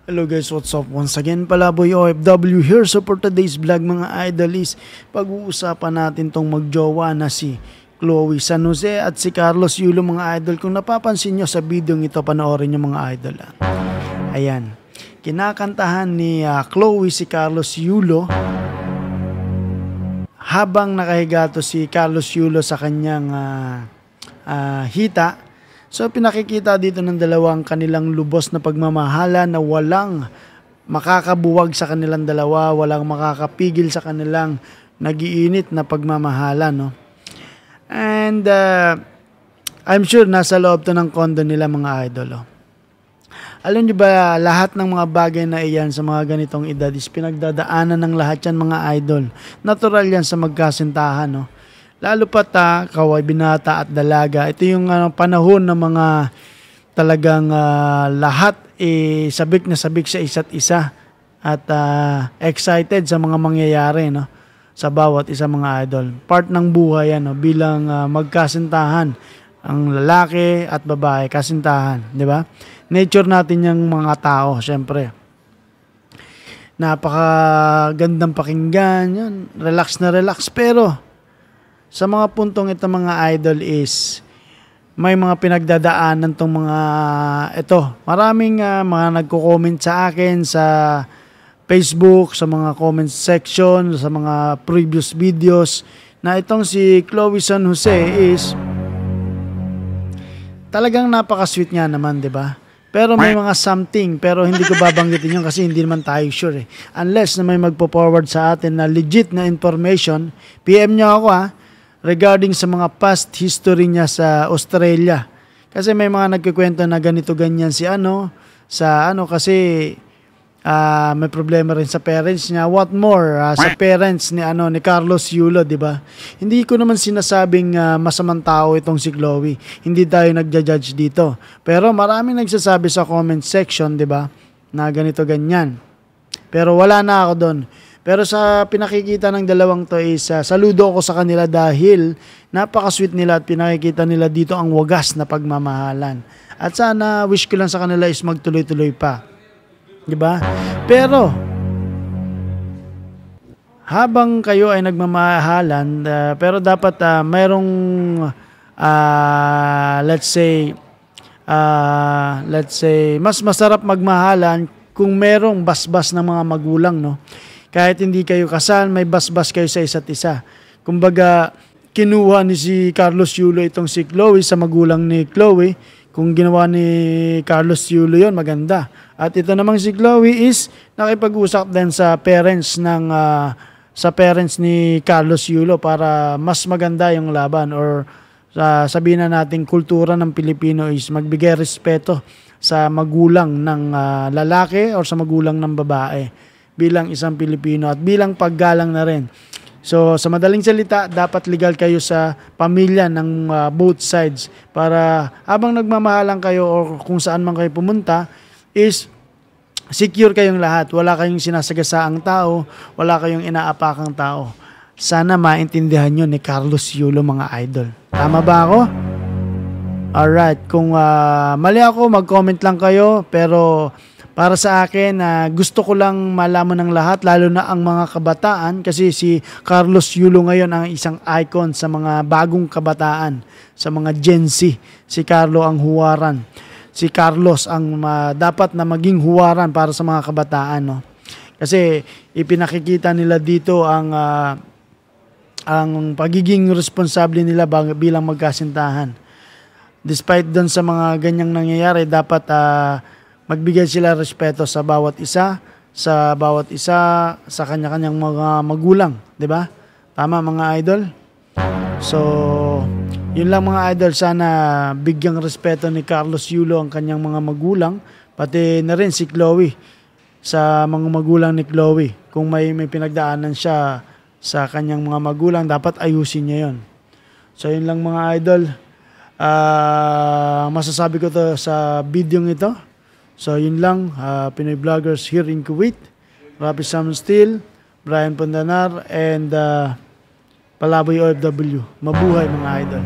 Hello guys, what's up? Once again, Palaboy OFW here. So for today's vlog mga idol is pag-uusapan natin tong magjowa na si Chloe San Jose at si Carlos Yulo mga idol. Kung napapansin nyo sa video ito, panoorin nyo mga idol. Ayan, kinakantahan ni Chloe si Carlos Yulo habang nakahiga to si Carlos Yulo sa kanyang hita. So pinakikita dito ng dalawang kanilang lubos na pagmamahala na walang makakabuwag sa kanilang dalawa, walang makakapigil sa kanilang nagiinit na pagmamahala, no? And I'm sure nasa loob to ng condo nila mga idol. Alam niyo ba, lahat ng mga bagay na iyan sa mga ganitong edad is pinagdadaanan ng lahat yan mga idol. Natural yan sa magkasintahan, no? Lalo pat kaway, binata at dalaga. Ito yung panahon ng mga talagang lahat sabik na sabik sa isa't isa at excited sa mga mangyayari, no, sa bawat isa mga idol. Part ng buhay yan, no, bilang magkasintahan ang lalaki at babae, kasintahan, di ba? Nature natin yung mga tao, syempre. Napakagandang pakinggan, yun, relax na relax, pero sa mga puntong ito mga idol is may mga pinagdadaanan tong mga ito. Maraming mga nagko-comment sa akin sa Facebook, sa mga comment section, sa mga previous videos na itong si Chloe San Jose is talagang napaka-sweet niya naman, 'di ba? Pero may mga something, pero hindi ko babanggitin yun kasi hindi naman tayo sure eh. Unless na may magpo-forward sa atin na legit na information, PM niyo ako regarding sa mga past history niya sa Australia. Kasi may mga nagkikwento na ganito ganyan si kasi may problema rin sa parents niya. What more sa parents ni Carlos Yulo, 'di ba? Hindi ko naman sinasabing masamang tao itong si Chloe. Hindi tayo nagja-judge dito. Pero maraming nagsasabi sa comment section, 'di ba, na ganito ganyan. Pero wala na ako doon. Pero sa pinakikita ng dalawang to is saludo ako sa kanila dahil napaka-sweet nila at pinakikita nila dito ang wagas na pagmamahalan. At sana wish ko lang sa kanila is magtuloy-tuloy pa. 'Di ba? Pero habang kayo ay nagmamahalan, pero dapat mayroong let's say mas masarap magmahalan kung merong basbas ng mga magulang, no? Kahit hindi kayo kasal, may basbas kayo sa isa't isa. Kumbaga, kinuha ni si Carlos Yulo itong si Chloe sa magulang ni Chloe. Kung ginawa ni Carlos Yulo yon, maganda. At ito namang si Chloe is nakipag-usap din sa parents ni Carlos Yulo para mas maganda yung laban, or sabihin na natin kultura ng Pilipino is magbigay respeto sa magulang ng lalaki or sa magulang ng babae bilang isang Pilipino at bilang paggalang na rin. So sa madaling salita, dapat legal kayo sa pamilya ng both sides para habang nagmamahalan kayo or kung saan man kayo pumunta is secure kayong lahat. Wala kayong sinasagasaang tao, wala kayong inaapakang tao. Sana maintindihan nyo ni Carlos Yulo mga idol. Tama ba ako? Alright, kung mali ako, mag-comment lang kayo, pero para sa akin, gusto ko lang malaman ng lahat, lalo na ang mga kabataan, kasi si Carlos Yulo ngayon ang isang icon sa mga bagong kabataan, sa mga Gen Z. Si Carlo ang huwaran. Si Carlos ang dapat na maging huwaran para sa mga kabataan, no? Kasi ipinakikita nila dito ang pagiging responsable nila bilang magkasintahan. Despite doon sa mga ganyang nangyayari, dapat magbigay sila respeto sa bawat isa, sa kanya-kanyang mga magulang, 'di ba? Tama mga idol? So, yun lang mga idol, sana bigyang respeto ni Carlos Yulo ang kanyang mga magulang, pati na rin si Chloe sa mga magulang ni Chloe. Kung may pinagdaanan siya sa kanyang mga magulang, dapat ayusin niya 'yon. So, yun lang mga idol. Masasabi ko to sa video ito. So yun lang, Pinoy Vloggers here in Kuwait, Rapi Sam Steel, Brian Pondanar, and Palaboy OFW. Mabuhay mga idol.